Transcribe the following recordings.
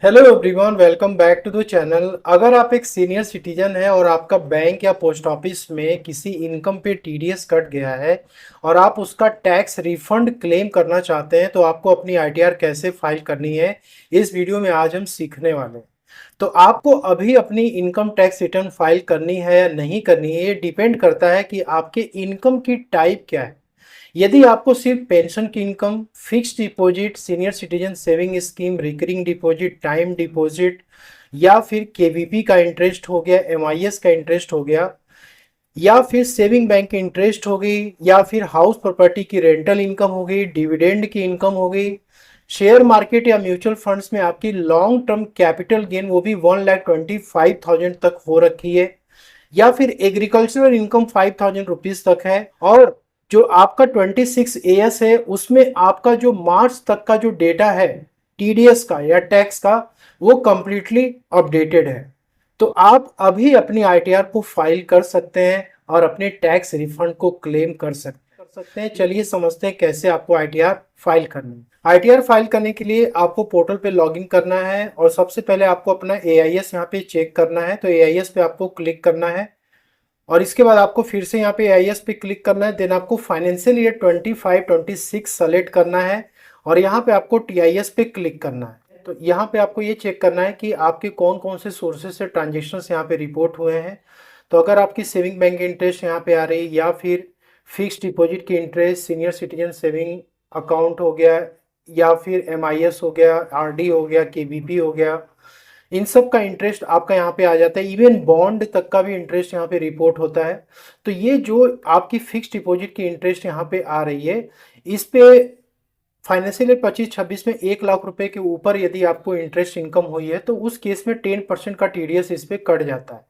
Hello everyone, welcome back to the channel. अगर आप एक सीनियर सिटीजन हैं और आपका बैंक या पोस्ट ऑफिस में किसी इनकम पे टीडीएस कट गया है और आप उसका टैक्स रिफंड क्लेम करना चाहते हैं तो आपको अपनी आईटीआर कैसे फाइल करनी है, इस वीडियो में आज हम सीखने वाले हैं। तो आपको अभी अपनी इनकम टैक्स रिटर्न फाइल करनी है या नहीं करनी है, ये डिपेंड करता है कि आपके इनकम की टाइप क्या है। यदि आपको सिर्फ पेंशन की income, fixed deposit, senior citizen saving scheme, recurring deposit, time deposit या फिर केवीपी का इंटरेस्ट हो गया, एमआईएस का इंटरेस्ट हो गया या फिर सेविंग बैंक की इंटरेस्ट हो गई या फिर हाउस प्रॉपर्टी की रेंटल इनकम हो गई, डिविडेंड की इनकम हो गई, शेयर मार्केट या म्यूचुअल फंड्स में आपकी लॉन्ग टर्म कैपिटल गेन वो भी 1,25,000 तक हो रखी है, या फिर एग्रीकल्चरल इनकम 5,000 रुपीज तक है, और जो आपका 26 AS है उसमें आपका जो मार्च तक का जो डेटा है टीडीएस का या टैक्स का वो कंप्लीटली अपडेटेड है। तो आप अभी अपनी आईटीआर को फाइल कर सकते हैं और अपने टैक्स रिफंड को क्लेम कर सकते हैं। चलिए समझते हैं कैसे आपको आईटीआर फाइल करनी है। आईटीआर फाइल करने के लिए आपको पोर्टल पे लॉगिन करना है और सबसे पहले आपको अपना एआईएस यहाँ पे चेक करना है। तो एआईएस पे आपको क्लिक करना है और इसके बाद आपको फिर से यहाँ पे एआईएस पे क्लिक करना है। देन आपको फाइनेंशियल ईयर 25-26 सेलेक्ट करना है और यहाँ पे आपको टीआईएस पे क्लिक करना है। तो यहाँ पे आपको ये चेक करना है कि आपके कौन कौन से सोर्सेज से ट्रांजेक्शन्स यहाँ पे रिपोर्ट हुए हैं। तो अगर आपकी सेविंग बैंक की इंटरेस्ट यहाँ पे आ रही है या फिर फिक्स डिपॉजिट की interest, senior citizen saving account हो गया या फिर एमआईएस हो गया, आरडी हो गया, केबीपी हो गया, इन सब का इंटरेस्ट आपका यहाँ पे आ जाता है। इवन बॉन्ड तक का भी इंटरेस्ट यहाँ पे रिपोर्ट होता है। तो ये जो आपकी फिक्स डिपॉजिट की इंटरेस्ट यहाँ पे आ रही है, इस पे फाइनेंशियल ईयर 25-26 में 1 लाख रुपए के ऊपर यदि आपको इंटरेस्ट इनकम हुई है तो उस केस में 10% का टीडीएस इस पे कट जाता है।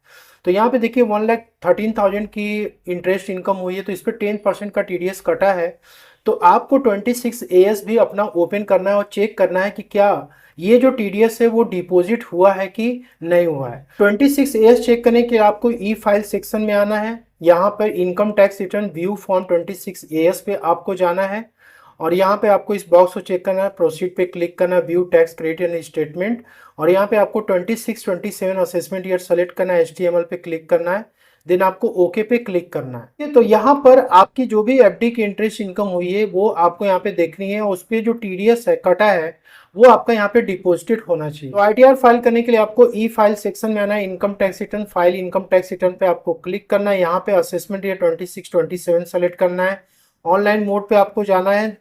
तो यहाँ पे देखिए 1,13,000 की इंटरेस्ट इनकम हुई है तो इस पे 10% का टीडीएस कटा है। तो आपको 26 AS भी अपना ओपन करना है और चेक करना है कि क्या ये जो टीडीएस है वो डिपॉजिट हुआ है कि नहीं हुआ है। 26 AS चेक करने के लिए आपको ई फाइल सेक्शन में आना है। यहाँ पर income tax return view form 26 AS पे आपको जाना है और यहाँ पे आपको इस बॉक्स को चेक करना है, प्रोसीड पे क्लिक करना है, view tax credit and statement, और यहाँ पे आपको 26-27 असेसमेंट ईयर सेलेक्ट करना है, HTML पे क्लिक करना है, देन आपको ओके पे क्लिक करना है। तो यहाँ पर आपकी जो भी एफडी की इंटरेस्ट इनकम हुई है वो आपको यहाँ पे देखनी है, उस पर जो टीडीएस है कटा है वो आपका यहाँ पे डिपॉजिटेड होना चाहिए। तो आईटीआर फाइल करने के लिए आपको ई फाइल सेक्शन में आना है, income tax return file income tax return पे आपको क्लिक करना है। यहाँ पे असेसमेंट ईयर 26-27 सेलेक्ट करना है, ऑनलाइन मोड पे आपको जाना है,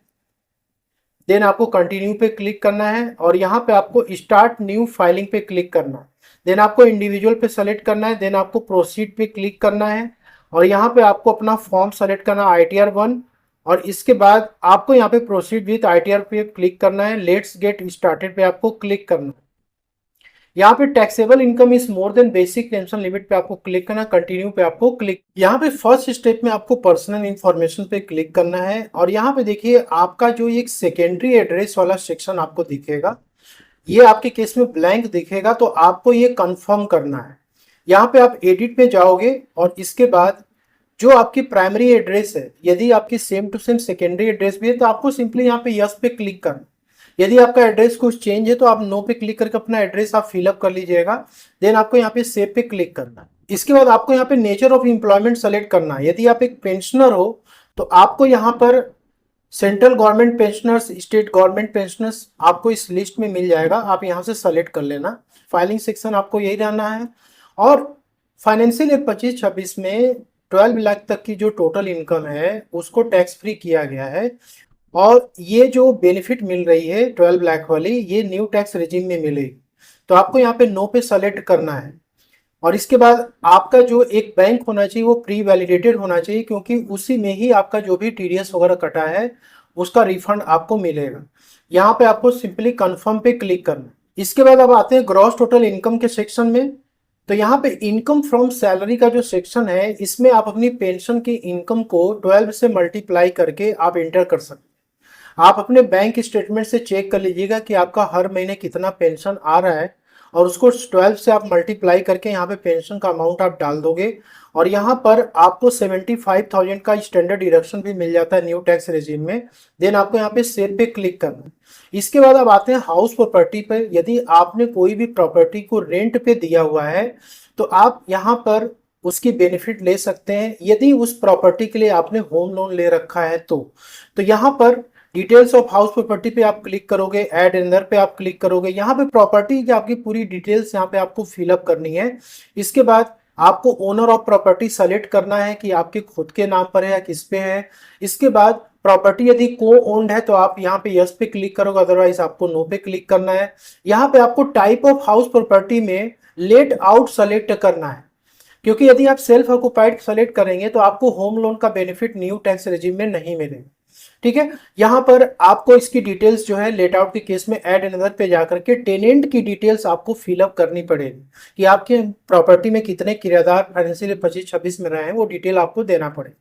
देन आपको कंटिन्यू पे क्लिक करना है और यहाँ पे आपको स्टार्ट न्यू फाइलिंग पे क्लिक करना है। देन आपको इंडिविजुअल पे सेलेक्ट करना है, देन आपको प्रोसीड पे क्लिक करना है और यहाँ पे आपको अपना फॉर्म सेलेक्ट करना है ITR-1 और इसके बाद आपको यहाँ पे प्रोसीड विथ ITR पे क्लिक करना है, लेट्स गेट स्टार्टेड पे आपको क्लिक करना है। यहाँ पे taxable income is more than basic pension limit पे आपको क्लिक करना, कंटिन्यू पे आपको क्लिक। यहाँ पे फर्स्ट स्टेप में आपको पर्सनल इंफॉर्मेशन पे क्लिक करना है और यहाँ पे देखिए आपका जो एक सेकेंडरी एड्रेस वाला सेक्शन आपको दिखेगा, ये आपके केस में ब्लैंक दिखेगा, तो आपको ये कंफर्म करना है। यहाँ पे आप एडिट पे जाओगे और इसके बाद जो आपकी प्राइमरी एड्रेस है, यदि आपकी same to same secondary address भी है तो आपको सिंपली यहाँ पे यस पे क्लिक करना। यदि आपका एड्रेस कुछ चेंज है तो आप नो पे क्लिक करके अपना एड्रेस आप फिलअप कर लीजिएगा। देन आपको यहाँ पे सेव पे क्लिक करना है। इसके बाद आपको यहाँ पे नेचर ऑफ एम्प्लॉयमेंट सेलेक्ट करना है। यदि आप एक पेंशनर हो तो आपको यहाँ पर central government pensioners, state government pensioners आपको इस लिस्ट में मिल जाएगा, आप यहाँ से सेलेक्ट कर लेना। फाइलिंग सेक्शन आपको यही रहना है और फाइनेंशियल ईयर 25-26 में 12 लाख तक की जो टोटल इनकम है उसको टैक्स फ्री किया गया है और ये जो बेनिफिट मिल रही है 12 लाख वाली, ये न्यू टैक्स रेजिम में मिलेगी। तो आपको यहाँ पे नो पे सेलेक्ट करना है और इसके बाद आपका जो एक बैंक होना चाहिए वो प्री वैलिडेटेड होना चाहिए, क्योंकि उसी में ही आपका जो भी टीडीएस वगैरह कटा है उसका रिफंड आपको मिलेगा। यहाँ पे आपको सिंपली कंफर्म पे क्लिक करना। इसके बाद अब आते हैं ग्रॉस टोटल इनकम के सेक्शन में। तो यहाँ पे इनकम फ्रॉम सैलरी का जो सेक्शन है इसमें आप अपनी पेंशन की इनकम को 12 से मल्टीप्लाई करके आप एंटर कर सकते हैं। आप अपने बैंक स्टेटमेंट से चेक कर लीजिएगा कि आपका हर महीने कितना पेंशन आ रहा है। और उसको 12 से आप मल्टीप्लाई करके यहाँ पे पेंशन का अमाउंट आप डाल दोगे और यहाँ पर आपको 75,000 का स्टैंडर्ड डिडक्शन भी मिल जाता है न्यू टैक्स रेजिम में। देन आपको यहाँ पे सेव पे क्लिक करना है। इसके बाद अब आते हैं हाउस प्रॉपर्टी पे। यदि आपने कोई भी प्रॉपर्टी को रेंट पे दिया हुआ है तो आप यहाँ पर उसकी बेनिफिट ले सकते हैं। यदि उस प्रॉपर्टी के लिए आपने होम लोन ले रखा है तो यहाँ पर डिटेल्स ऑफ हाउस प्रॉपर्टी पे आप क्लिक करोगे, ऐड एनदर पे आप क्लिक करोगे। यहाँ पे प्रॉपर्टी की आपकी पूरी डिटेल्स यहाँ पे आपको फिलअप करनी है। इसके बाद आपको ओनर ऑफ प्रॉपर्टी सेलेक्ट करना है कि आपके खुद के नाम पर है या किस पे है। इसके बाद प्रॉपर्टी यदि को ओन्ड है तो आप यहाँ पे यस पे क्लिक करोगे, अदरवाइज आपको नो पे क्लिक करना है। यहाँ पे आपको टाइप ऑफ हाउस प्रॉपर्टी में लेट आउट सेलेक्ट करना है, क्योंकि यदि आप सेल्फ ऑक्युपाइड सेलेक्ट करेंगे तो आपको होम लोन का बेनिफिट न्यू टैक्स रेजिम में नहीं मिलेगा। ठीक है, यहाँ पर आपको इसकी डिटेल्स जो है लेट आउट के केस में ऐड अनदर पे जाकर के टेनेंट की डिटेल्स आपको फिलअप करनी पड़ेगी कि आपके प्रॉपर्टी में कितने किराएदार फाइनेंशियल 25-26 में रहे हैं, वो डिटेल आपको देना पड़ेगा।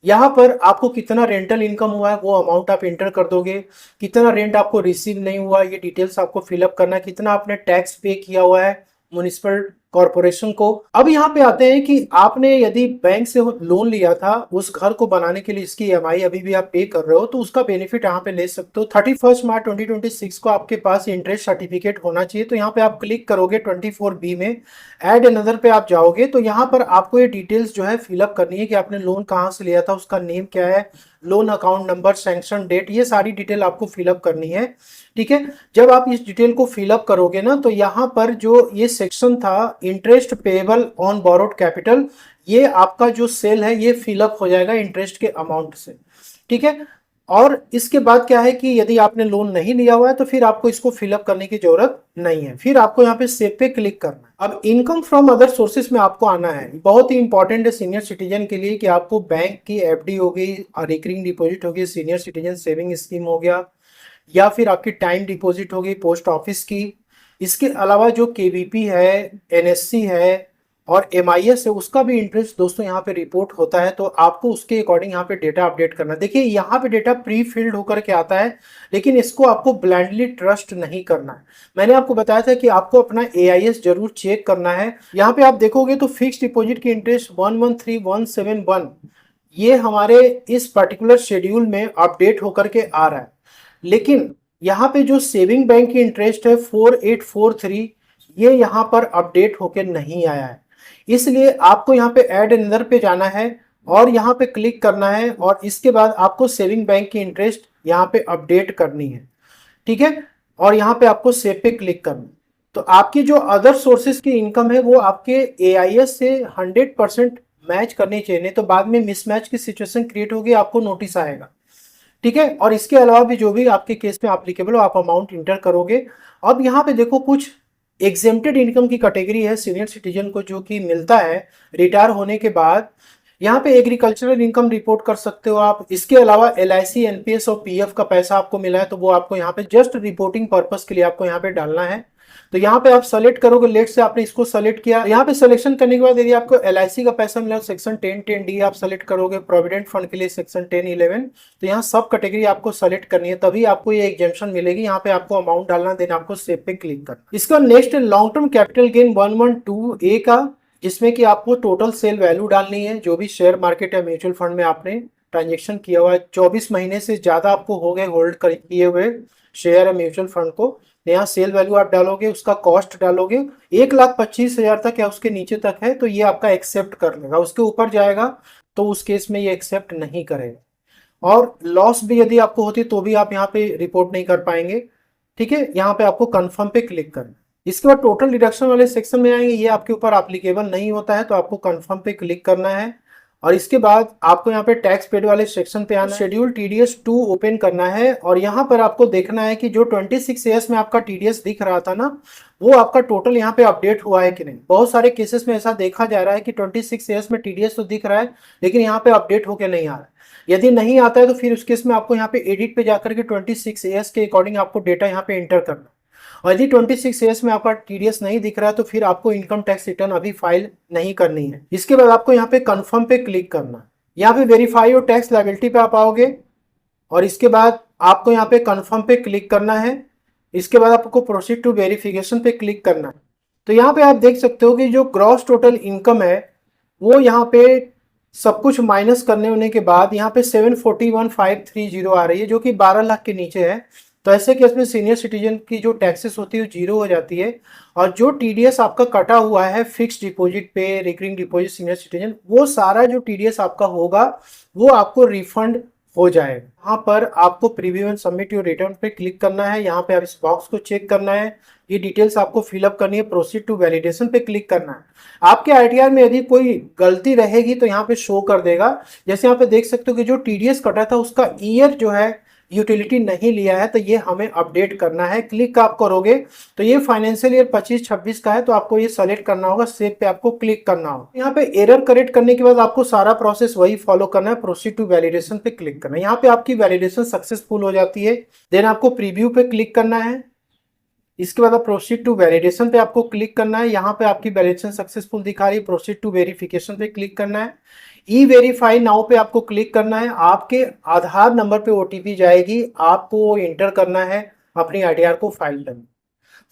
यहाँ पर आपको कितना रेंटल इनकम हुआ है वो अमाउंट आप इंटर कर दोगे, कितना रेंट आपको रिसीव नहीं हुआ ये डिटेल्स आपको फिलअप करना है, कितना आपने टैक्स पे किया हुआ है म्युनिसिपल कॉर्पोरेशन को। अब यहाँ पे आते हैं कि आपने यदि बैंक से लोन लिया था उस घर को बनाने के लिए, इसकी ईएमआई अभी भी आप पे कर रहे हो तो उसका बेनिफिट यहाँ पे ले सकते हो। 31 मार्च 2026 को आपके पास इंटरेस्ट सर्टिफिकेट होना चाहिए। तो यहाँ पे आप क्लिक करोगे 24B में, ऐड अनदर पे आप जाओगे तो यहाँ पर आपको ये डिटेल्स जो है फिलअप करनी है कि आपने लोन कहाँ से लिया था, उसका नेम क्या है, loan account number, sanction date, ये सारी डिटेल आपको फिलअप करनी है। ठीक है, जब आप इस डिटेल को फिलअप करोगे ना तो यहाँ पर जो ये सेक्शन था interest payable on borrowed capital, ये आपका जो सेल है ये फिलअप हो जाएगा इंटरेस्ट के अमाउंट से। ठीक है, और इसके बाद क्या है कि यदि आपने लोन नहीं लिया हुआ है तो फिर आपको इसको फिलअप करने की जरूरत नहीं है, फिर आपको यहाँ पे सेव पे क्लिक करना है। अब इनकम फ्रॉम अदर सोर्सेस में आपको आना है। बहुत ही इंपॉर्टेंट है सीनियर सिटीजन के लिए कि आपको बैंक की एफडी हो गई, रिकरिंग डिपॉजिट हो गई, सीनियर सिटीजन सेविंग स्कीम हो गया, या फिर आपकी टाइम डिपॉजिट हो गई पोस्ट ऑफिस की। इसके अलावा जो केवीपी है, एनएससी है और एमआईएस है, उसका भी इंटरेस्ट दोस्तों यहाँ पे रिपोर्ट होता है। तो आपको उसके अकॉर्डिंग यहाँ पे डेटा अपडेट करना। देखिए यहाँ पे डेटा प्री फिल्ड होकर के आता है, लेकिन इसको आपको ब्लाइंडली ट्रस्ट नहीं करना है। मैंने आपको बताया था कि आपको अपना एआईएस जरूर चेक करना है। यहाँ पे आप देखोगे तो फिक्स डिपॉजिट की इंटरेस्ट 113171 ये हमारे इस पर्टिकुलर शेड्यूल में अपडेट होकर के आ रहा है, लेकिन यहाँ पे जो सेविंग बैंक की इंटरेस्ट है 4843 ये यहाँ पर अपडेट होके नहीं आया है। इसलिए आपको यहाँ पे ऐड अनदर पे जाना है और यहाँ पे क्लिक करना है और इसके बाद आपको सेविंग बैंक की इंटरेस्ट यहाँ पे अपडेट करनी है। ठीक है, और यहाँ पे आपको सेव पे क्लिक करना है। तो आपकी जो अदर सोर्सेज की इनकम है वो आपके एआईएस से 100% मैच करनी चाहिए, नहीं तो बाद में मिसमैच की सिचुएशन क्रिएट होगी, आपको नोटिस आएगा। ठीक है, और इसके अलावा भी जो भी आपके केस में एप्लीकेबल हो आप अमाउंट इंटर करोगे। अब यहाँ पे देखो कुछ एग्जेम्प्टेड इनकम की कैटेगरी है सीनियर सिटीजन को जो कि मिलता है रिटायर होने के बाद। यहाँ पे एग्रीकल्चरल इनकम रिपोर्ट कर सकते हो आप। इसके अलावा एलआईसी, एनपीएस और पीएफ का पैसा आपको मिला है तो वो आपको यहाँ पे जस्ट रिपोर्टिंग पर्पस के लिए आपको यहाँ पे डालना है। तो यहाँ पे आप सेलेक्ट करोगे, लेट से आपने इसको सेलेक्ट किया। यहाँ पे सिलेक्शन करने के बाद यदि आपको एलआईसी का पैसा मिला सेक्शन 10(10)(d) आप सेलेक्ट करोगे, प्रोविडेंट फंड के लिए सेक्शन 10(11). तो यहाँ सब कैटेगरी आपको सेलेक्ट करनी है, तभी आपको ये एग्जेम्पशन मिलेगी। यहाँ पे आपको अमाउंट डालना, देन आपको सेव पे क्लिक करना। इसका next long term capital gain 112A का, जिसमें कि आपको टोटल सेल वैल्यू डालनी है जो भी शेयर मार्केट या म्यूचुअल फंड में आपने ट्रांजेक्शन किया हुआ है। 24 महीने से ज्यादा आपको हो गए होल्ड किए हुए शेयर या म्यूचुअल फंड को। यहाँ सेल वैल्यू आप डालोगे, उसका कॉस्ट डालोगे, 1,25,000 तक या उसके नीचे तक है तो ये आपका एक्सेप्ट कर लेगा। उसके ऊपर जाएगा तो उस केस में ये एक्सेप्ट नहीं करेगा। और लॉस भी यदि आपको होती तो भी आप यहाँ पे रिपोर्ट नहीं कर पाएंगे। ठीक है, यहाँ पे आपको कंफर्म पे क्लिक करना। इसके बाद टोटल डिडक्शन वाले सेक्शन में आएंगे, ये आपके ऊपर एप्लीकेबल नहीं होता है तो आपको कंफर्म पे क्लिक करना है। और इसके बाद आपको यहाँ पे टैक्स पेड वाले सेक्शन पे आना, शेड्यूल टीडीएस 2 ओपन करना है और यहाँ पर आपको देखना है कि जो 26 ईयर्स में आपका टीडीएस दिख रहा था ना, वो आपका टोटल यहाँ पे अपडेट हुआ है कि नहीं। बहुत सारे केसेस में ऐसा देखा जा रहा है कि 26 ईयर्स में टीडीएस तो दिख रहा है लेकिन यहाँ पे अपडेट होके नहीं आ रहा है। यदि नहीं आता है तो फिर उस केस में आपको यहाँ पे एडिट पे जाकर के 26 ईयर्स के अकॉर्डिंग आपको डेटा यहाँ पे एंटर करना। और यदि 26 ईयर्स में आपका टीडीएस नहीं दिख रहा है तो फिर आपको इनकम टैक्स रिटर्न अभी फाइल नहीं करनी है। इसके बाद आपको यहाँ पे कंफर्म पे क्लिक करना। यहाँ पे वेरीफाई और टैक्स लायबिलिटी पे आप आओगे और इसके बाद आपको यहाँ पे कंफर्म पे क्लिक करना है। इसके बाद आपको प्रोसीड टू वेरिफिकेशन पे क्लिक करना है। तो यहाँ पे आप देख सकते हो कि जो ग्रॉस टोटल इनकम है वो यहाँ पे सब कुछ माइनस करने होने के बाद यहाँ पे 741,530 आ रही है, जो कि 12 लाख के नीचे है। तो ऐसे केस में सीनियर सिटीजन की जो टैक्सेस होती है वो जीरो हो जाती है, और जो टीडीएस आपका कटा हुआ है फिक्स डिपॉजिट पे, रिकरिंग डिपॉजिट सीनियर सिटीजन, वो सारा जो टीडीएस आपका होगा वो आपको रिफंड हो जाएगा। यहाँ पर आपको preview and submit your return पे क्लिक करना है। यहाँ पे आप इस बॉक्स को चेक करना है, ये डिटेल्स आपको फिलअप करनी है, प्रोसीड टू वैलिडेशन पे क्लिक करना है। आपके आईटीआर में यदि कोई गलती रहेगी तो यहाँ पे शो कर देगा। जैसे यहाँ पे देख सकते हो कि जो टीडीएस कटा था उसका ईयर जो है यूटिलिटी नहीं लिया है, तो ये हमें अपडेट करना है। क्लिक आप करोगे तो ये फाइनेंशियल ईयर 25-26 का है, तो आपको ये सेलेक्ट करना होगा, सेव पे आपको क्लिक करना होगा। यहाँ पे एरर करेक्ट करने के बाद आपको सारा प्रोसेस वही फॉलो करना है, प्रोसीड टू वैलिडेशन पे क्लिक करना है। यहाँ पे आपकी वैलिडेशन सक्सेसफुल हो जाती है। देन आपको प्रीव्यू पे क्लिक करना है। इसके बाद आप प्रोसीड टू वैलिडेशन पे आपको क्लिक करना है। यहाँ पे आपकी वैलिडेशन सक्सेसफुल दिखा रही है, प्रोसीड टू वेरिफिकेशन पे क्लिक करना है। ई वेरीफाई नाउ पे आपको क्लिक करना है। आपके आधार नंबर पे ओटीपी जाएगी, आपको एंटर करना है, अपनी आईटीआर को फाइल करना।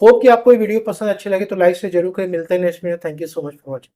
होप कि आपको ये वीडियो पसंद अच्छी लगे तो लाइक से जरूर करें। मिलते हैं next video. Thank you so much for watching.